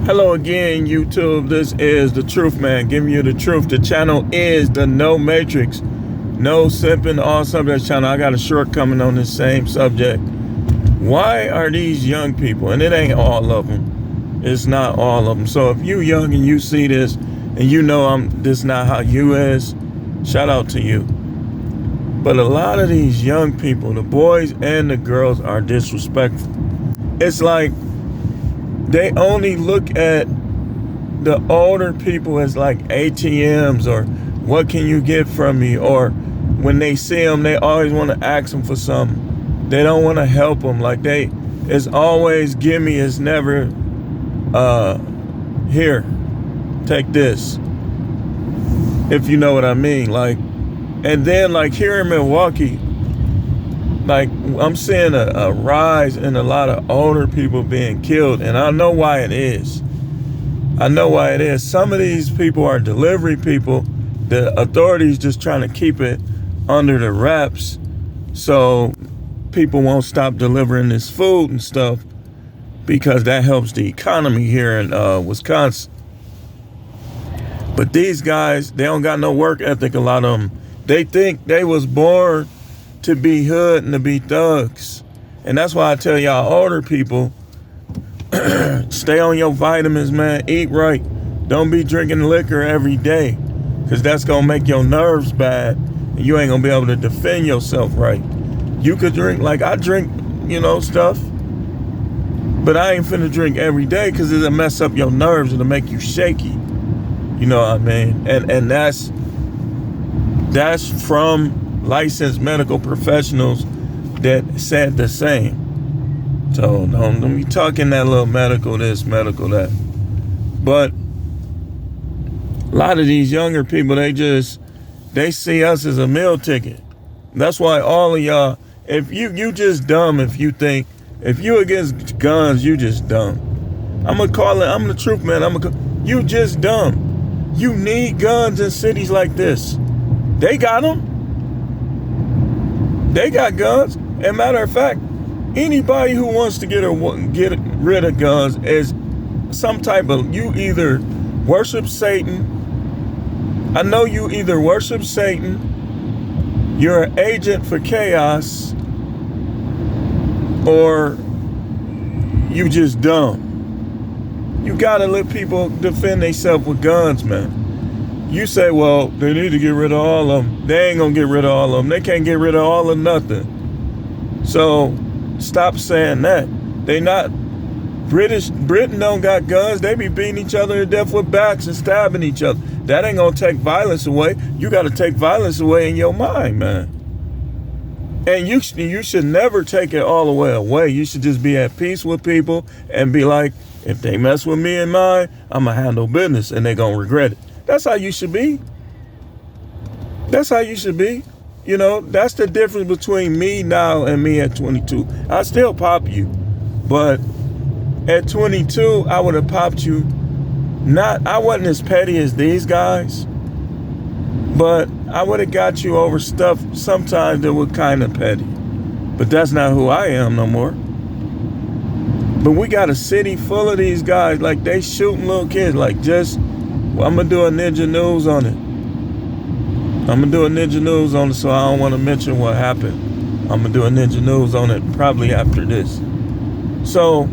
Hello again, YouTube. This is The Truth Man, giving you the truth. The channel is the No Matrix, No Simping, All Subjects channel. I got a shortcoming on this same subject. Why are these young people, and it ain't all of them, it's not all of them. So if you young and you see this, and you know this not how you is, shout out to you. But a lot of these young people, the boys and the girls, are disrespectful. It's like they only look at the older people as like ATMs, or what can you get from me? Or when they see them, they always want to ask them for something. They don't want to help them. Like it's always give me, it's never, here, take this. If you know what I mean. Like, and then like here in Milwaukee, like I'm seeing a rise in a lot of older people being killed, and I know why it is. I know why it is. Some of these people are delivery people. The authorities just trying to keep it under the wraps so people won't stop delivering this food and stuff, because that helps the economy here in Wisconsin. But these guys, they don't got no work ethic, a lot of them. They think they was born to be hood and to be thugs. And that's why I tell y'all older people, stay on your vitamins, man. Eat right. Don't be drinking liquor every day, because that's going to make your nerves bad, and you ain't going to be able to defend yourself right. You could drink, like I drink, stuff, but I ain't finna drink every day, because it'll mess up your nerves. It'll make you shaky. You know what I mean? And that's from licensed medical professionals that said the same. So don't be talking that little medical this, medical that. But a lot of these younger people, they see us as a meal ticket. That's why all of y'all, if you just dumb if you think, if you against guns, you just dumb. I'm the truth man. You just dumb. You need guns in cities like this. They got them. They got guns. And matter of fact, anybody who wants to get rid of guns is some type of, you either worship Satan. I know you either worship Satan, you're an agent for chaos, or you just dumb. You gotta let people defend themselves with guns, man. You say, well, they need to get rid of all of them. They ain't gonna get rid of all of them. They can't get rid of all of nothing. So stop saying that. They not, Britain don't got guns. They be beating each other to death with bats and stabbing each other. That ain't gonna take violence away. You gotta take violence away in your mind, man. And you should never take it all the way away. You should just be at peace with people and be like, if they mess with me and mine, I'm gonna handle business, and they gonna regret it. That's how you should be. That's how you should be. That's the difference between me now and me at 22. I still pop you, but at 22, I would have popped you. I wasn't as petty as these guys, but I would have got you over stuff sometimes that were kind of petty. But that's not who I am no more. But we got a city full of these guys, like they shooting little kids, like I'm going to do a Ninja News on it. I'm going to do a Ninja News on it, so I don't want to mention what happened. I'm going to do a Ninja News on it probably after this. So,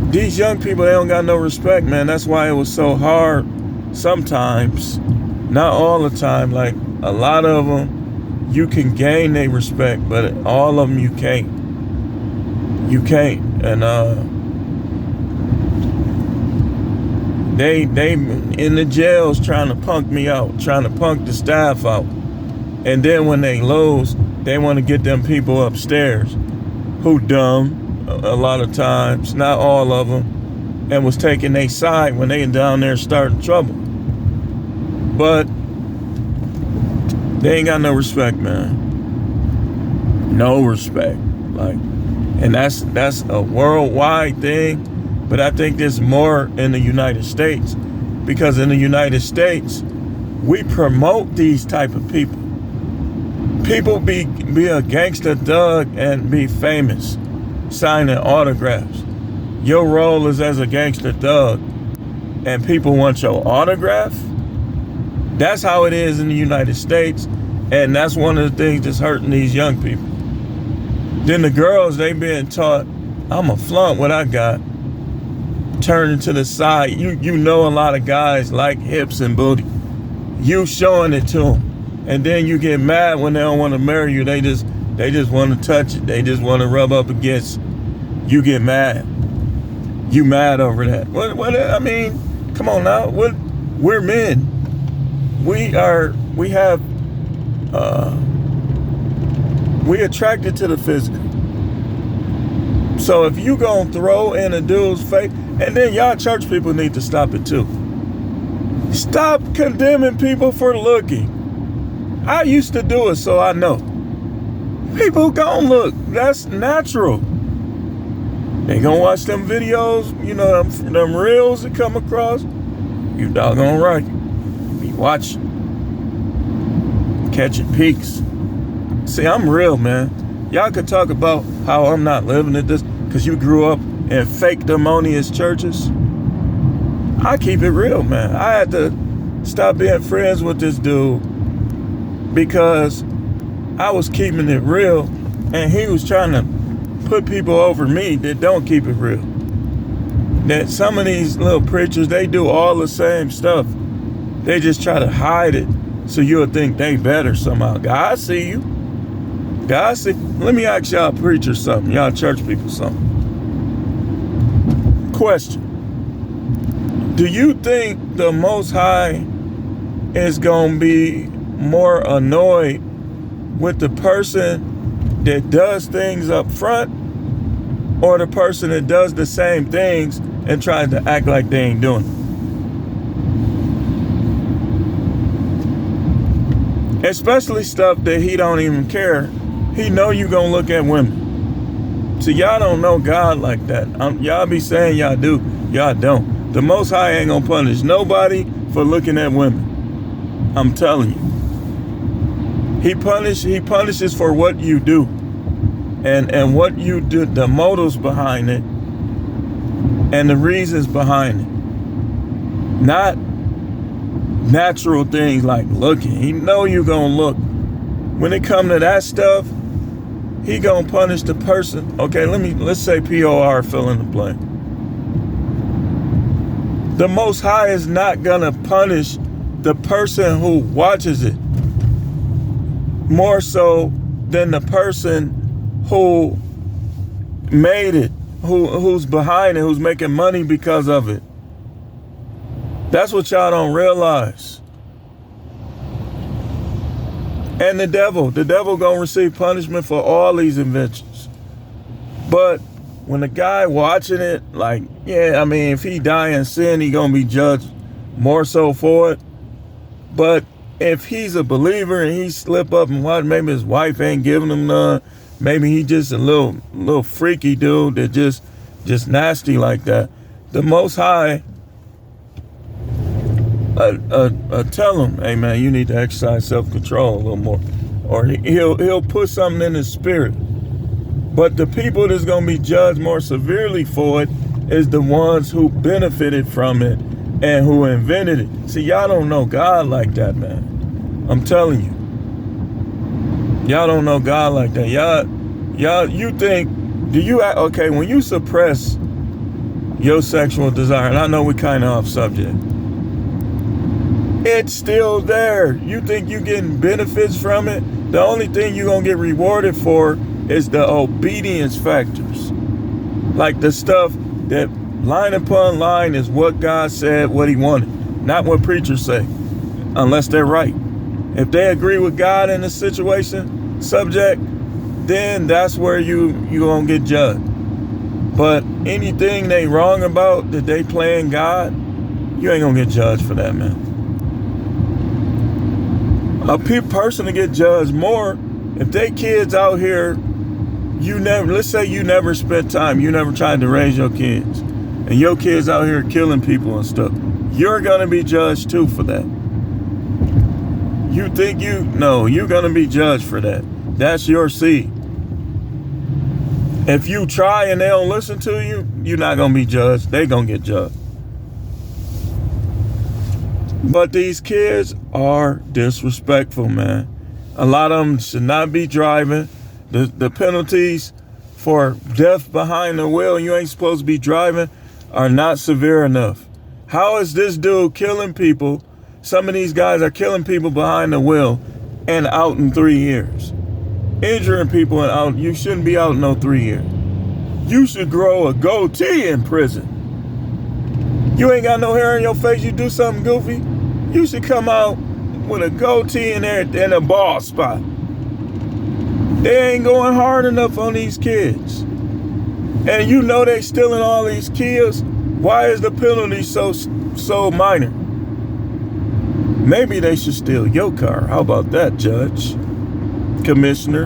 these young people, they don't got no respect, man. That's why it was so hard sometimes. Not all the time. Like, a lot of them, you can gain their respect, but all of them you can't. You can't. And, They in the jails trying to punk me out, trying to punk the staff out. And then when they lose, they want to get them people upstairs who dumb a lot of times, not all of them, and was taking their side when they down there starting trouble. But they ain't got no respect, man. No respect. Like, and that's a worldwide thing. But I think there's more in the United States, because in the United States, we promote these type of people. People be a gangster thug and be famous, signing autographs. your role is as a gangster thug and people want your autograph. That's how it is in the United States. And that's one of the things that's hurting these young people. Then the girls, they being taught, I'm a flaunt what I got. Turning to the side. You know a lot of guys like hips and booty. You showing it to them. And then you get mad when they don't want to marry you. They just want to touch it. They just want to rub up against it. You get mad. You mad over that. What I mean, come on now. We're men. We attracted to the physical. So if you gonna throw in a dude's face, and then y'all church people need to stop it too. Stop condemning people for looking. I used to do it, so I know. People gon' look. That's natural. They gonna watch them videos, you know, them reels that come across. You doggone right. Be watching. Catching peaks. See, I'm real, man. Y'all could talk about how I'm not living at this because you grew up in fake demonious churches. I keep it real, man. I had to stop being friends with this dude because I was keeping it real and he was trying to put people over me that don't keep it real. That some of these little preachers, they do all the same stuff. They just try to hide it so you'll think they better somehow. God see you. God see. Let me ask y'all preachers something. Y'all church people something. Question. Do you think the Most High is going to be more annoyed with the person that does things up front or the person that does the same things and tries to act like they ain't doing it? Especially stuff that he don't even care. He know you gonna look at women. So y'all don't know God like that. Y'all be saying y'all do. Y'all don't. The Most High ain't gonna punish nobody for looking at women. I'm telling you. He punishes for what you do. And what you do, the motives behind it, and the reasons behind it. Not natural things like looking. He know you gonna look. When it come to that stuff, he gonna punish the person. Okay, let's say POR fill in the blank. The Most High is not gonna punish the person who watches it more so than the person who made it, who's behind it, who's making money because of it. That's what y'all don't realize. And the devil gonna receive punishment for all these inventions. But when the guy watching it, like, yeah, I mean, if he die in sin, he gonna be judged more so for it. But if he's a believer and he slip up and watch, maybe his wife ain't giving him none, maybe he just a little freaky dude that just nasty like that. The Most High tell him, hey man, you need to exercise self-control a little more, or he'll put something in his spirit. But the people that's gonna be judged more severely for it is the ones who benefited from it and who invented it. See, y'all don't know God like that, man. I'm telling you, y'all don't know God like that. Y'all, you think, okay, when you suppress your sexual desire, and I know we kind of off subject, it's still there. You think you getting benefits from it? The only thing you're going to get rewarded for is the obedience factors. Like the stuff that line upon line is what God said, what he wanted, not what preachers say, unless they're right. If they agree with God in the situation, subject, then that's where you going to get judged. But anything they wrong about that they playing God, you ain't going to get judged for that, man. A person to get judged more if they kids out here, let's say you never spent time, you never tried to raise your kids, and your kids out here killing people and stuff, you're gonna be judged too for that. You think you're gonna be judged for that. That's your seed. If you try and they don't listen to you, you're not going to be judged. They going to get judged. But these kids are disrespectful, man. A lot of them should not be driving. The penalties for death behind the wheel, you ain't supposed to be driving, are not severe enough. How is this dude killing people? Some of these guys are killing people behind the wheel and out in 3 years. Injuring people and out. You shouldn't be out in no 3 years. You should grow a goatee in prison. You ain't got no hair on your face, you do something goofy, you should come out with a goatee in there and a bald spot. They ain't going hard enough on these kids. And you know they stealing all these kids. Why is the penalty so minor? Maybe they should steal your car. How about that, Judge? Commissioner?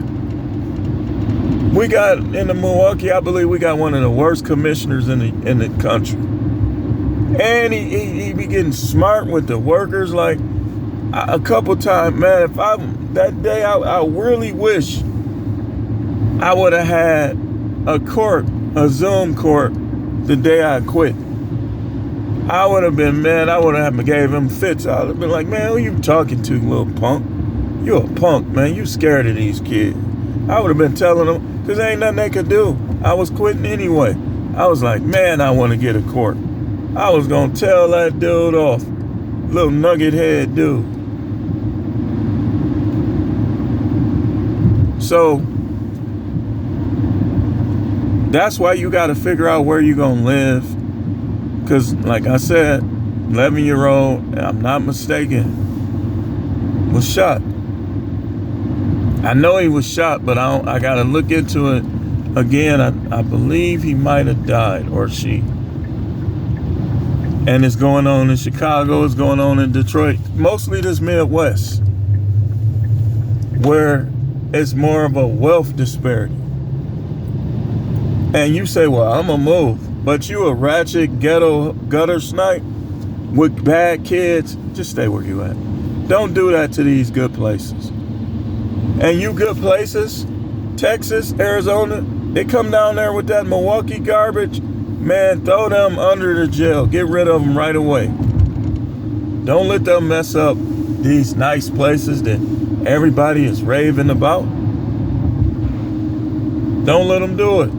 We got in the Milwaukee, I believe we got one of the worst commissioners in the country. And he be getting smart with the workers. Like a couple times, man, that day I really wish I would have had a Zoom court the day I quit. I would have been, man, I would have gave him fits. I would have been like, man, who you talking to, little punk? You a punk, man. You scared of these kids. I would have been telling them, because there ain't nothing they could do. I was quitting anyway. I was like, man, I want to get a court. I was going to tell that dude off. Little nugget head dude. So, that's why you got to figure out where you're going to live. Because, like I said, 11-year-old, I'm not mistaken, was shot. I know he was shot, but I got to look into it again. I believe he might have died, or she. And it's going on in Chicago, it's going on in Detroit, mostly this Midwest, where it's more of a wealth disparity. And you say, well, I'm gonna move, but you a ratchet ghetto gutter snipe with bad kids, just stay where you at. Don't do that to these good places. And you good places, Texas, Arizona, they come down there with that Milwaukee garbage, man, throw them under the jail. Get rid of them right away. Don't let them mess up these nice places that everybody is raving about. Don't let them do it.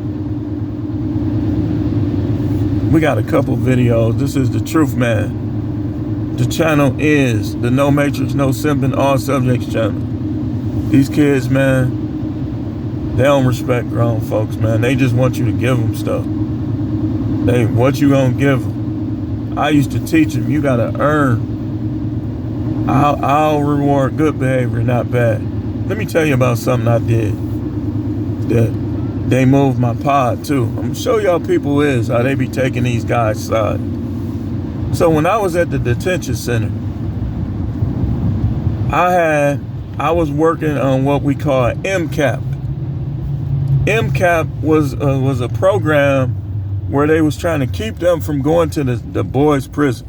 We got a couple videos. This is the Truth Man. The channel is the No Matrix, No Simping, All Subjects channel. These kids, man, they don't respect grown folks, man. They just want you to give them stuff. What you gonna give them? I used to teach them, you gotta earn. I'll reward good behavior, not bad. Let me tell you about something I did that they moved my pod too. I'm gonna show y'all people is how they be taking these guys' side. So when I was at the detention center, I was working on what we call MCAP. MCAP was a program where they was trying to keep them from going to the boys' prison,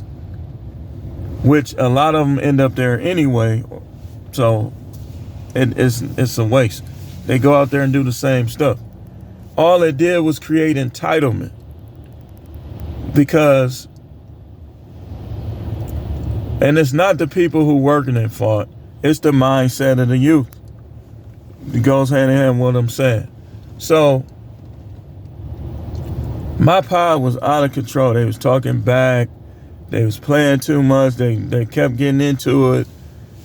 which a lot of them end up there anyway. So it's a waste. They go out there and do the same stuff. All it did was create entitlement, because, and it's not the people who working at fault, it's the mindset of the youth. It goes hand in hand with what I'm saying. So my pod was out of control. They was talking back. They was playing too much. They kept getting into it.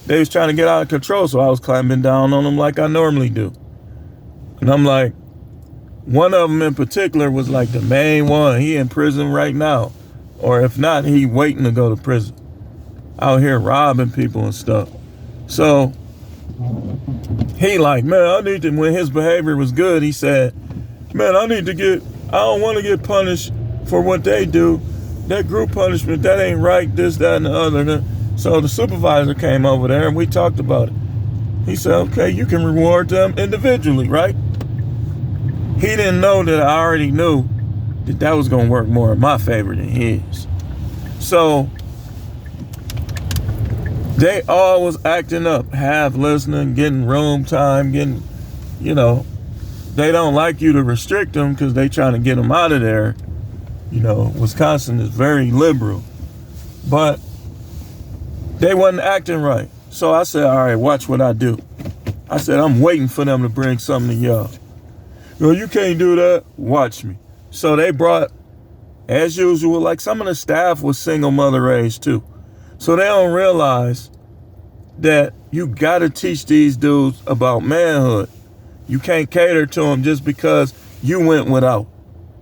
They was trying to get out of control, so I was climbing down on them like I normally do. And I'm like, one of them in particular was like the main one. He in prison right now. Or if not, he waiting to go to prison. Out here robbing people and stuff. So he like, man, I need to, when his behavior was good, he said, man, I don't want to get punished for what they do. That group punishment, that ain't right, this, that, and the other. So the supervisor came over there and we talked about it. He said, okay, you can reward them individually, right? He didn't know that I already knew that was going to work more in my favor than his. So they all was acting up, half listening, getting room time, getting, they don't like you to restrict them because they trying to get them out of there. You know, Wisconsin is very liberal, but they wasn't acting right. So I said, all right, watch what I do. I said, I'm waiting for them to bring something to y'all. Well, you can't do that. Watch me. So they brought, as usual, like some of the staff was single mother raised too. So they don't realize that you got to teach these dudes about manhood. You can't cater to them just because you went without.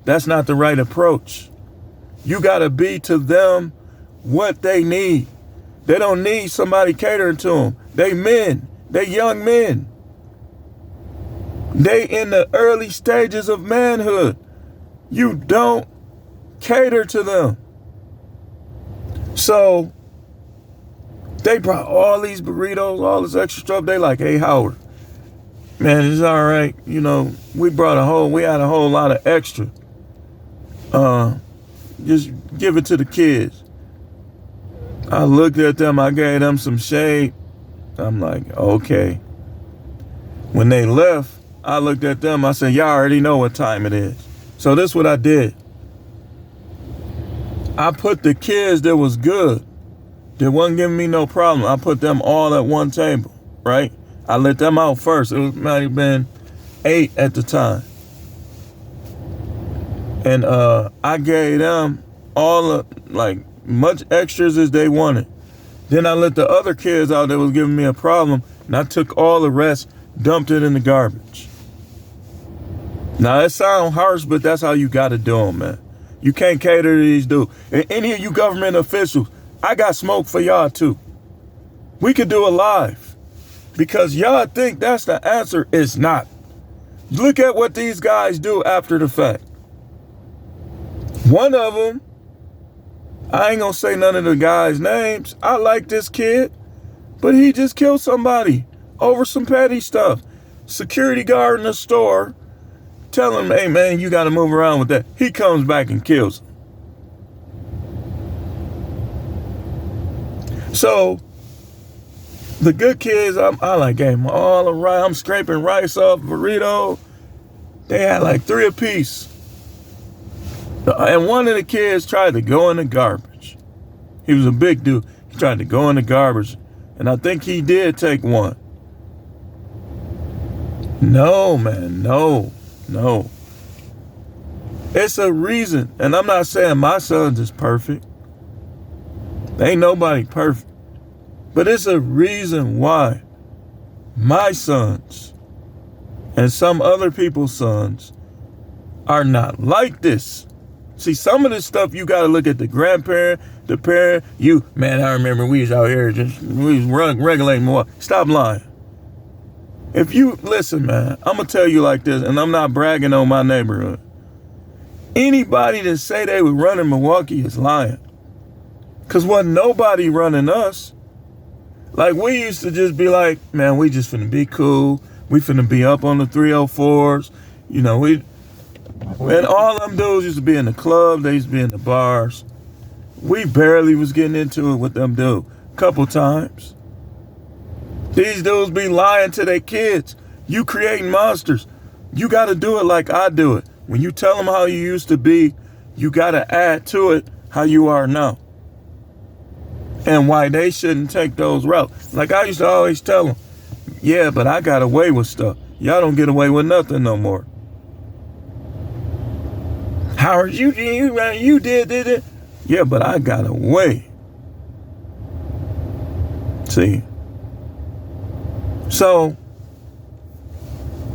That's not the right approach. You got to be to them what they need. They don't need somebody catering to them. They men. They young men. They in the early stages of manhood. You don't cater to them. So they brought all these burritos, all this extra stuff. They like, hey, Howard, man, it's all right. You know, we had a whole lot of extra. Just give it to the kids. I looked at them, I gave them some shade. I'm like, okay. When they left, I looked at them, I said, y'all already know what time it is. So this is what I did. I put the kids that was good, that wasn't giving me no problem, I put them all at one table, right? I let them out first. It might have been 8 at the time. And I gave them all like much extras as they wanted. Then I let the other kids out that was giving me a problem, and I took all the rest, dumped it in the garbage. Now it sounds harsh, but that's how you gotta do them, man. You can't cater to these dudes. And any of you government officials, I got smoke for y'all too. We could do it live. Because y'all think that's the answer. It's not. Look at what these guys do after the fact. One of them, I ain't gonna say none of the guys' names. I like this kid, but he just killed somebody over some petty stuff. Security guard in the store tell him, hey man, you gotta move around with that. He comes back and kills him. So the good kids, I like gave them all the rice. I'm scraping rice off burrito. They had like 3 apiece. And one of the kids tried to go in the garbage. He was a big dude. He tried to go in the garbage. And I think he did take one. No, man, no. It's a reason. And I'm not saying my sons is perfect. Ain't nobody perfect. But it's a reason why my sons and some other people's sons are not like this. See, some of this stuff you got to look at the grandparent, the parent, you. Man, I remember we was out here we was regulating more. Stop lying. If you, listen, man, I'm going to tell you like this, and I'm not bragging on my neighborhood. Anybody that say they were running Milwaukee is lying. Because wasn't nobody running us. Like, we used to just be like, man, we just finna be cool. We finna be up on the 304s. You know, and all them dudes used to be in the club. They used to be in the bars. We barely was getting into it with them dudes. Couple times. These dudes be lying to their kids. You creating monsters. You got to do it like I do it. When you tell them how you used to be, you got to add to it how you are now. And why they shouldn't take those routes. Like I used to always tell them, yeah, but I got away with stuff. Y'all don't get away with nothing no more. Howard, you did it. Yeah, but I got away. See? So,